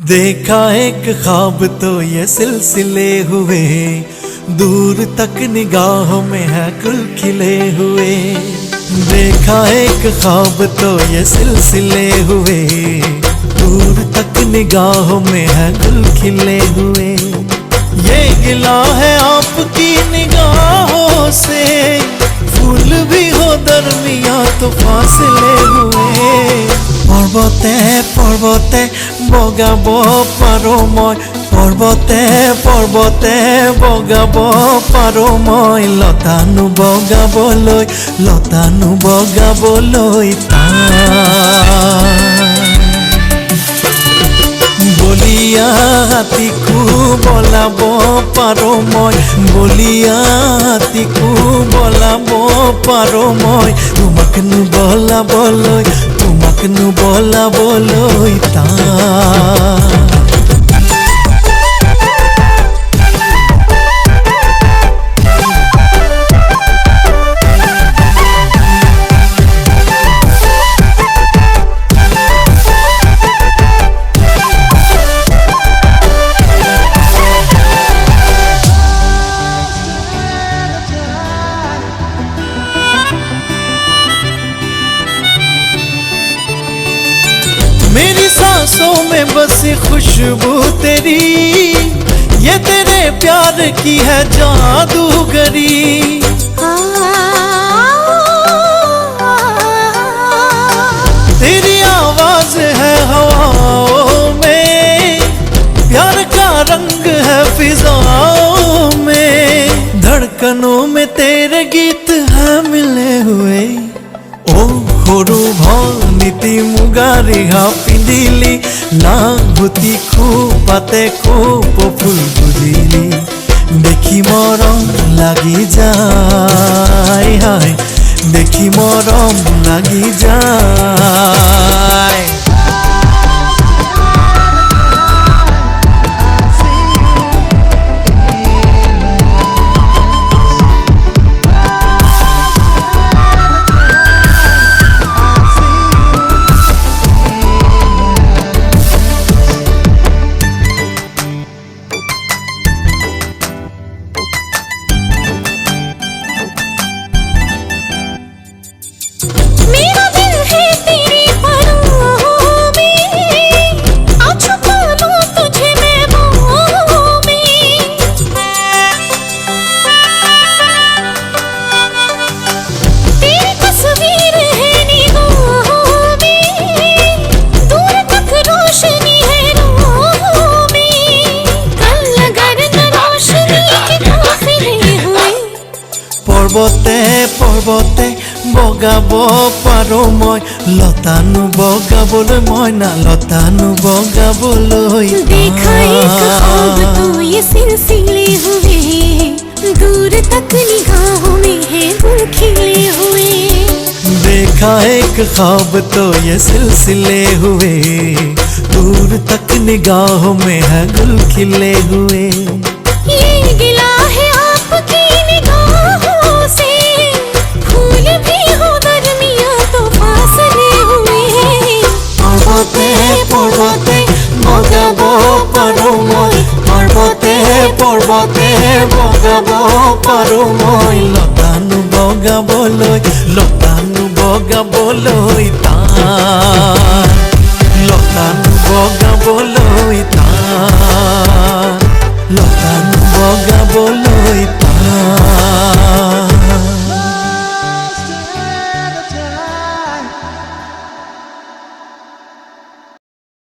देखा एक ख्वाब तो ये सिलसिले हुए, दूर तक निगाहों में है गुल खिले हुए। देखा एक ख्वाब तो ये सिलसिले हुए, दूर तक निगाहों में है गुल खिले हुए। ये गिला है आपकी निगाहों से, फूल भी हो दरमिया तो फासले हुए। पर्वते पर्वते बगाब पारो मैं, पर्वते पर्वते बगाब पारो मैं, लतानु बगाबलै लतानु बगाबलै बलिया हाथीकू बलाब पारो मैं, बलिया हाथीकू बलाब पारो मैं, तुमाकनु बलाबलै तुमाकनु बलाबलै मेरी सांसों में बसी खुशबू तेरी, ये तेरे प्यार की है जादूगरी। तेरी आवाज है हवाओं में, प्यार का रंग है फिजाओं में, धड़कनों में तेरे गीत है मिले हुए। ओ সৰু ভনীতি মুগা ৰিহা পিন্ধিলি, নাভুতি খোপাতে খোপ ফুল বুজিলি, দেখি মৰম লাগি যায়, হায় দেখি মৰম লাগি যায়। पर्वते पर्वते बगाब पारो मैं, लतानु बगाबलै मैं ना लतानु बगाबलै। देखा एक ख्वाब तो ये सिलसिले हुए, दूर तक निगाहों में है गुल खिले हुए। देखा एक ख्वाब तो ये सिलसिले हुए, दूर तक निगाहों में है गुल खिले हुए। ये गिला है आपकी निगाहों से, फूल भी हो दरमिया तो फासले हुए। पर्वते पर्वते बगाब पारो मैं, पर्वते पर्वते बगाब पारो मैं, लतानु बगाबलै लतानु बगाबलै लतानु बगाबलै